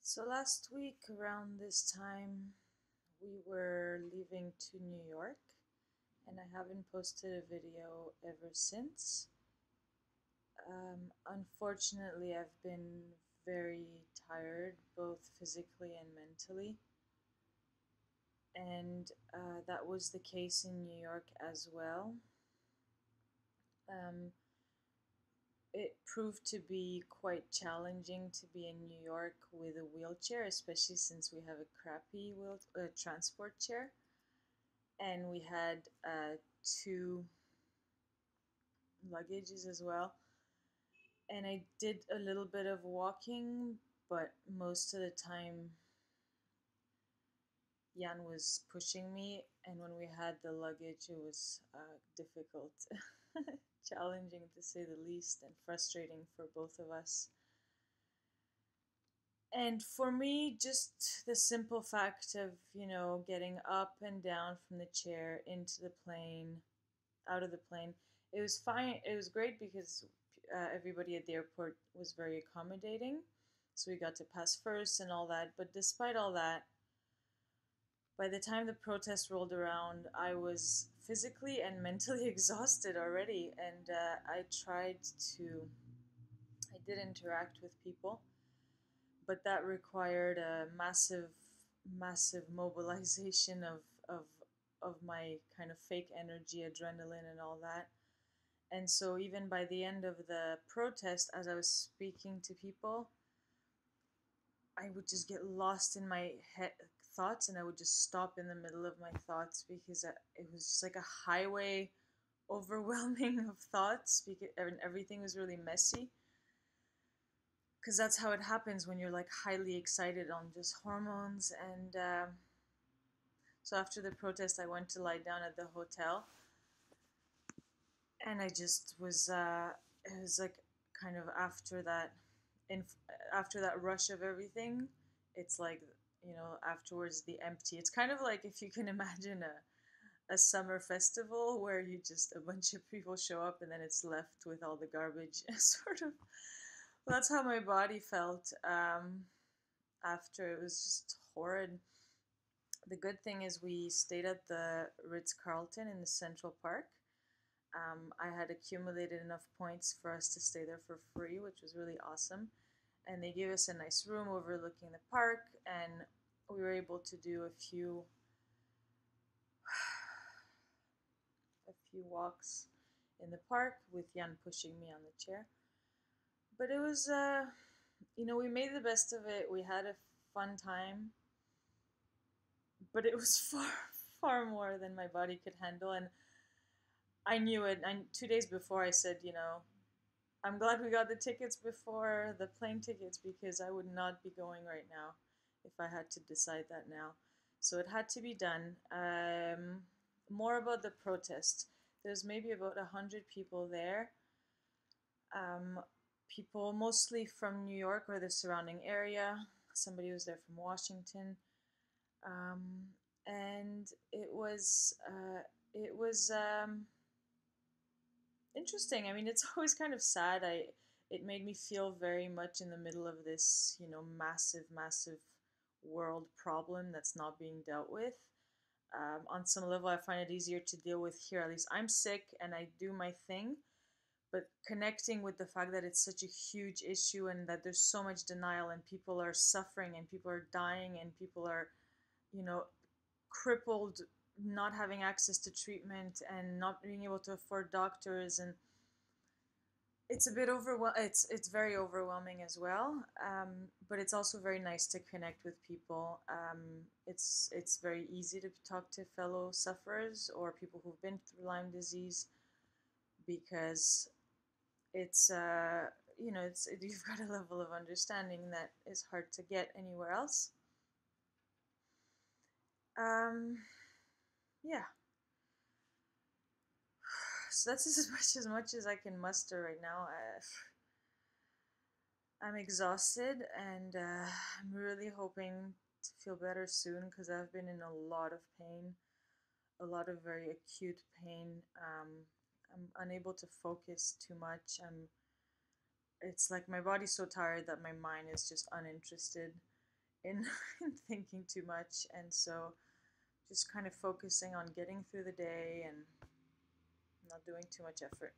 So last week around this time, we were leaving to New York, and I haven't posted a video ever since. Unfortunately, I've been very tired, both physically and mentally, and that was the case in New York as well. Um, it proved to be quite challenging to be in New York with a wheelchair, especially since we have a crappy transport chair. And we had two luggages as well. And I did a little bit of walking, but most of the time Jan was pushing me, and when we had the luggage, it was difficult, challenging to say the least, and frustrating for both of us. And for me, just the simple fact of, getting up and down from the chair into the plane, out of the plane, it was fine. It was great because everybody at the airport was very accommodating. So we got to pass first and all that. But despite all that, by the time the protest rolled around, I was physically and mentally exhausted already. And I did interact with people, but that required a massive mobilization of, of my kind of fake energy, adrenaline, and all that. And so, even by the end of the protest, as I was speaking to people, I would just get lost in my thoughts, and I would just stop in the middle of my thoughts because it was just like a highway overwhelming of thoughts because everything was really messy. Because that's how it happens when you're like highly excited on just hormones. And so, after the protest, I went to lie down at the hotel, and I just was it was like kind of in after that rush of everything, it's like, afterwards the empty. It's kind of like if you can imagine a summer festival where you just a bunch of people show up and then it's left with all the garbage sort of. Well, that's how my body felt after. It was just horrid. The good thing is we stayed at the Ritz-Carlton in the Central Park. I had accumulated enough points for us to stay there for free, which was really awesome. And they gave us a nice room overlooking the park, and we were able to do a few walks in the park with Jan pushing me on the chair. But it was, we made the best of it. We had a fun time, but it was far more than my body could handle, and I knew it. 2 days before, I said, I'm glad we got the tickets before the plane tickets because I would not be going right now if I had to decide that now. So it had to be done. More about the protest. There's maybe about 100 people there. Um, People mostly from New York or the surrounding area. Somebody was there from Washington. Um, and it was interesting. I mean, it's always kind of sad. It made me feel very much in the middle of this, massive world problem that's not being dealt with. On some level, I find it easier to deal with here. At least I'm sick and I do my thing. But connecting with the fact that it's such a huge issue and that there's so much denial and people are suffering and people are dying and people are, you know, crippled, not having access to treatment and not being able to afford doctors, and it's a bit it's very overwhelming as well, but it's also very nice to connect with people. It's very easy to talk to fellow sufferers or people who've been through Lyme disease because it's you've got a level of understanding that is hard to get anywhere else. um, yeah, so that's as much as I can muster right now. I'm exhausted, and I'm really hoping to feel better soon because I've been in a lot of pain, a lot of very acute pain. I'm unable to focus too much. It's like my body's so tired that my mind is just uninterested. in, in thinking too much. And so just kind of focusing on getting through the day and not doing too much effort.